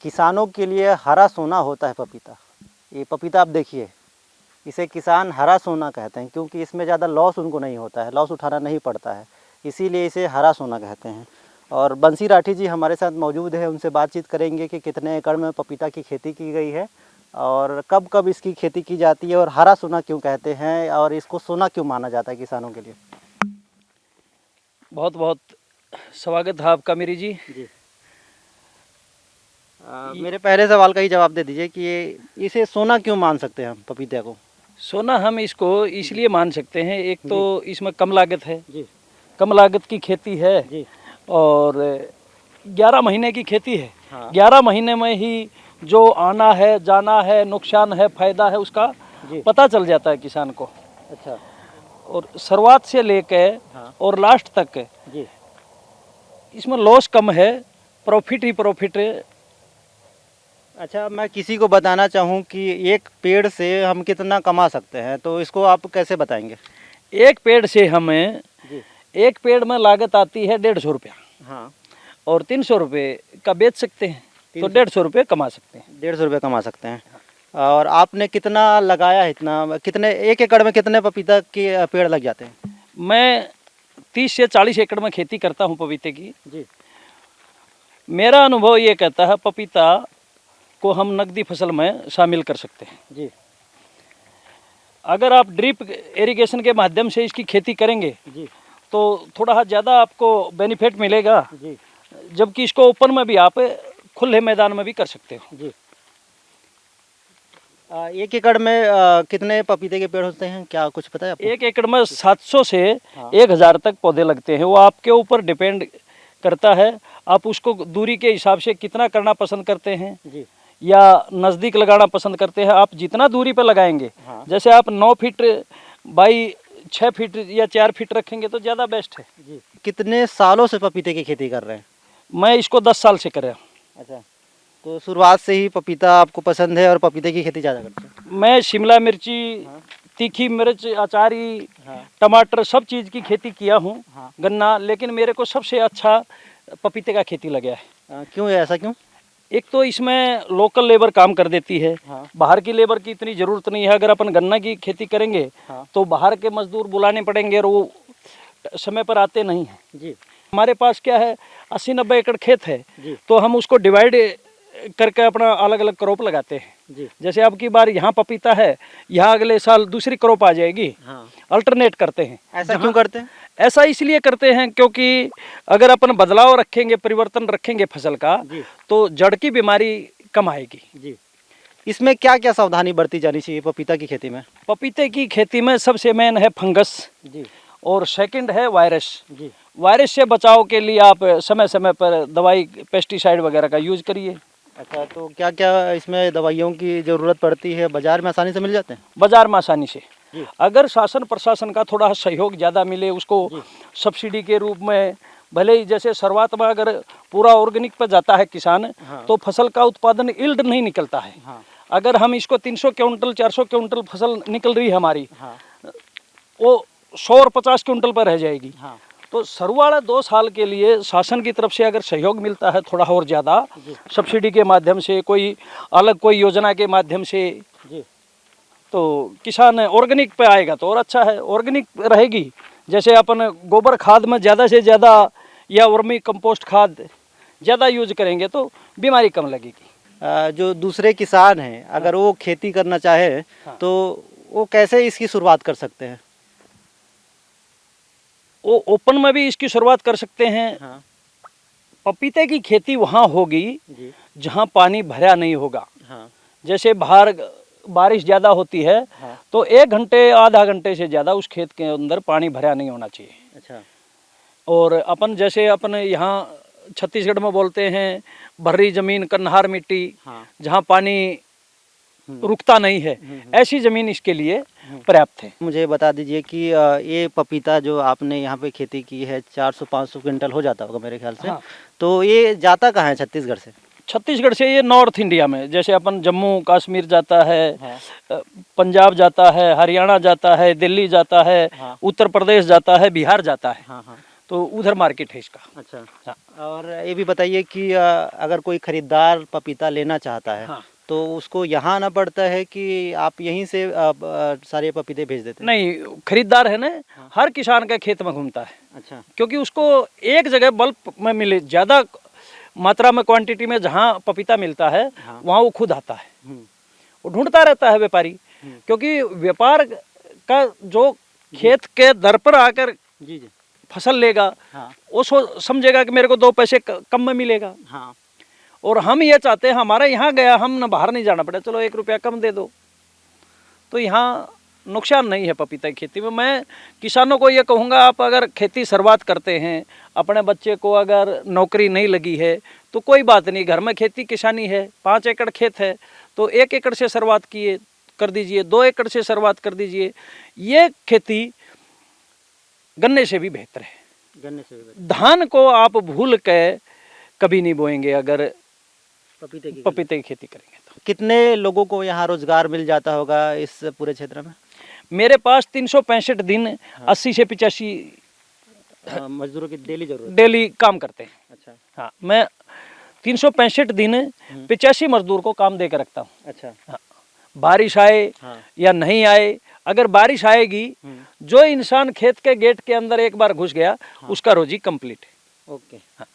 किसानों के लिए हरा सोना होता है पपीता। ये पपीता आप देखिए, इसे किसान हरा सोना कहते हैं क्योंकि इसमें ज़्यादा लॉस उनको नहीं होता है, लॉस उठाना नहीं पड़ता है, इसीलिए इसे हरा सोना कहते हैं। और बंसी राठी जी हमारे साथ मौजूद है, उनसे बातचीत करेंगे कि कितने एकड़ में पपीता की खेती की गई है और कब कब इसकी खेती की जाती है और हरा सोना क्यों कहते हैं और इसको सोना क्यों माना जाता है किसानों के लिए। बहुत बहुत स्वागत है आपका मेरी जी। मेरे पहले सवाल का ही जवाब दे दीजिए कि ये इसे सोना क्यों मान सकते हैं हम पपीते को। सोना हम इसको इसलिए मान सकते हैं, एक तो इसमें कम लागत है जी, कम लागत की खेती है जी, और 11 महीने की खेती है। हाँ, 11 महीने में ही जो आना है, जाना है, नुकसान है, फायदा है, उसका जी, पता चल जाता है किसान को। अच्छा, और शुरुआत से लेके हाँ, और लास्ट तक जी, इसमें लॉस कम है, प्रॉफिट ही प्रॉफिट है। अच्छा, मैं किसी को बताना चाहूँ कि एक पेड़ से हम कितना कमा सकते हैं तो इसको आप कैसे बताएंगे। एक पेड़ से हमें जी, एक पेड़ में लागत आती है 150 रुपया हाँ, और 300 रुपये का बेच सकते हैं तो 150 रुपये कमा सकते हैं। 150 रुपये कमा सकते हैं। और आपने कितना लगाया है, इतना कितने एक एकड़ में कितने पपीता के पेड़ लग जाते हैं। मैं 30 से 40 एकड़ में खेती करता हूँ पपीते की। जी, मेरा अनुभव ये कहता है पपीता को हम नकदी फसल में शामिल कर सकते हैं। जी, अगर आप ड्रिप इरिगेशन के माध्यम से इसकी खेती करेंगे जी, तो थोड़ा ज़्यादा आपको बेनिफिट मिलेगा, जी, जबकि इसको ओपन में भी आप खुले मैदान में भी कर सकते हो। जी। एक एकड़ में कितने पपीते के पेड़ होते हैं, क्या कुछ पता है आपको। एक एकड़ में 700 से हाँ, 1000 तक पौधे लगते हैं। वो आपके ऊपर डिपेंड करता है, आप उसको दूरी के हिसाब से कितना करना पसंद करते हैं जी, या नज़दीक लगाना पसंद करते हैं। आप जितना दूरी पर लगाएंगे, हाँ, जैसे आप 9 फीट बाई 6 फीट या 4 फीट रखेंगे तो ज़्यादा बेस्ट है। जी। कितने सालों से पपीते की खेती कर रहे हैं। मैं इसको 10 साल से कर रहा हूँ। अच्छा, तो शुरुआत से ही पपीता आपको पसंद है और पपीते की खेती ज़्यादा करते हैं। मैं शिमला मिर्ची, हाँ, तीखी मिर्च, अचारी, हाँ, टमाटर सब चीज़ की खेती किया हूँ, हाँ। गन्ना, लेकिन मेरे को सबसे अच्छा पपीते का खेती लगा है। क्यों है ऐसा, क्यों। एक तो इसमें लोकल लेबर काम कर देती है, हाँ, बाहर की लेबर की इतनी ज़रूरत नहीं है। अगर अपन गन्ना की खेती करेंगे हाँ, तो बाहर के मजदूर बुलाने पड़ेंगे और वो समय पर आते नहीं हैं। जी, हमारे पास क्या है, 80-90 एकड़ खेत है, जी, तो हम उसको डिवाइड करके अपना अलग अलग क्रॉप लगाते हैं। जी, जैसे अब की बार यहाँ पपीता है, यहाँ अगले साल दूसरी क्रॉप आ जाएगी, हाँ। अल्टरनेट करते हैं। ऐसा क्यों करते हैं। ऐसा इसलिए करते हैं क्योंकि अगर अपन बदलाव रखेंगे, परिवर्तन रखेंगे फसल का, जी, तो जड़ की बीमारी कम आएगी। जी। इसमें क्या क्या सावधानी बरती जानी चाहिए पपीता की खेती में। पपीते की खेती में सबसे मेन है फंगस जी, और सेकंड है वायरस। जी, वायरस से बचाव के लिए आप समय समय पर दवाई, पेस्टिसाइड वगैरह का यूज करिए। अच्छा, तो क्या क्या इसमें दवाइयों की ज़रूरत पड़ती है, बाज़ार में आसानी से मिल जाते हैं। बाजार में आसानी से, जी, अगर शासन प्रशासन का थोड़ा सहयोग ज़्यादा मिले, उसको जी, सब्सिडी के रूप में, भले ही जैसे शुरुआत में अगर पूरा ऑर्गेनिक पर जाता है किसान, हाँ, तो फसल का उत्पादन यील्ड नहीं निकलता है। हाँ, अगर हम इसको 300 क्विंटल 400 क्विंटल फसल निकल रही है हमारी, हाँ, वो 100 और 50 क्विंटल पर रह जाएगी। हाँ, तो शुरुआत 2 साल के लिए शासन की तरफ से अगर सहयोग मिलता है थोड़ा और ज़्यादा, सब्सिडी के माध्यम से, कोई अलग कोई योजना के माध्यम से, जी, तो किसान ऑर्गेनिक पे आएगा तो और अच्छा है। ऑर्गेनिक रहेगी, जैसे अपन गोबर खाद में ज़्यादा से ज़्यादा या वर्मी कंपोस्ट खाद ज़्यादा यूज करेंगे तो बीमारी कम लगेगी। जो दूसरे किसान हैं अगर वो खेती करना चाहे हाँ। तो वो कैसे इसकी शुरुआत कर सकते हैं। वो ओपन में भी इसकी शुरुआत कर सकते हैं। हाँ, पपीते की खेती वहाँ होगी जी, जहाँ पानी भरा नहीं होगा। हाँ, जैसे बाहर बारिश ज़्यादा होती है, हाँ, तो 1 घंटे आधा घंटे से ज़्यादा उस खेत के अंदर पानी भरा नहीं होना चाहिए। अच्छा, और अपन जैसे अपन यहाँ छत्तीसगढ़ में बोलते हैं भर्री ज़मीन, कन्हार मिट्टी, हाँ, जहाँ पानी रुकता नहीं है, ऐसी ज़मीन इसके लिए पर्याप्त है। मुझे बता दीजिए कि ये पपीता जो आपने यहाँ पे खेती की है 400-500 क्विंटल हो जाता होगा मेरे ख्याल से। हाँ। तो ये जाता कहाँ है छत्तीसगढ़ से। छत्तीसगढ़ से ये नॉर्थ इंडिया में, जैसे अपन जम्मू कश्मीर जाता है, हाँ, पंजाब जाता है, हरियाणा जाता है, दिल्ली जाता है, हाँ, उत्तर प्रदेश जाता है, बिहार जाता है। हाँ, हाँ, तो उधर मार्केट है इसका। अच्छा। हाँ। और ये भी बताइए कि अगर कोई खरीदार पपीता लेना चाहता है हाँ। तो उसको यहाँ आना पड़ता है कि आप यहीं से सारे पपीते भेज देते हैं? नहीं, खरीदार है ना, हाँ। हर किसान का खेत में घूमता है, अच्छा। क्योंकि उसको एक जगह बल्क में मिले, ज़्यादा मात्रा में क्वांटिटी में जहाँ पपीता मिलता है हाँ। वहाँ वो खुद आता है, हम्म, वो ढूंढता रहता है व्यापारी, क्योंकि व्यापार का जो खेत के दर पर आकर जी जी। फसल लेगा हाँ वो समझेगा कि मेरे को 2 पैसे कम में मिलेगा। हाँ। और हम ये चाहते हैं हमारे यहाँ गया, हम न बाहर नहीं जाना पड़े, चलो 1 रुपया कम दे दो, तो यहाँ नुकसान नहीं है पपीता की खेती में। मैं किसानों को ये कहूँगा, आप अगर खेती शुरुआत करते हैं, अपने बच्चे को अगर नौकरी नहीं लगी है तो कोई बात नहीं, घर में खेती किसानी है, 5 एकड़ खेत है तो 1 एकड़ से शुरुआत कर दीजिए, 2 एकड़ से शुरुआत कर दीजिए। ये खेती गन्ने से भी बेहतर है। गन्ने से भी धान को आप भूल के कभी नहीं बोएंगे अगर पपीते की खेती करेंगे तो। कितने लोगों को यहाँ रोजगार मिल जाता होगा इस पूरे क्षेत्र में? मेरे पास 365 दिन 80 से 85 मजदूरों की डेली जरूरत? डेली काम करते हैं। अच्छा। हाँ, मैं 365 दिन 85 मजदूर को काम दे के रखता हूँ। अच्छा। हाँ, बारिश आए हाँ। या नहीं आए, अगर बारिश आएगी, जो इंसान खेत के गेट के अंदर एक बार घुस गया, उसका रोजी कंप्लीट है। ओके। हाँ।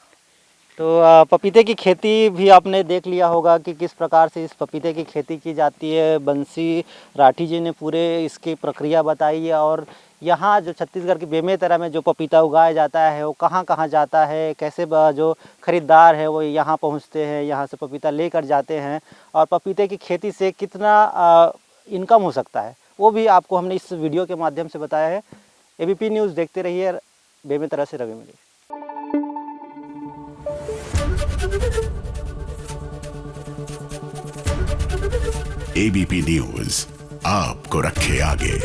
तो पपीते की खेती भी आपने देख लिया होगा कि किस प्रकार से इस पपीते की खेती की जाती है। बंसी राठी जी ने पूरे इसकी प्रक्रिया बताई है, और यहाँ जो छत्तीसगढ़ की बेमेतरा में जो पपीता उगाया जाता है वो कहाँ कहाँ जाता है, कैसे जो खरीदार है वो यहाँ पहुँचते हैं, यहाँ से पपीता लेकर जाते हैं, और पपीते की खेती से कितना इनकम हो सकता है वो भी आपको हमने इस वीडियो के माध्यम से बताया है। एबीपी न्यूज़ देखते रहिए। बेमेतरा से रवि मिली। एबीपी न्यूज़ आपको रखे आगे।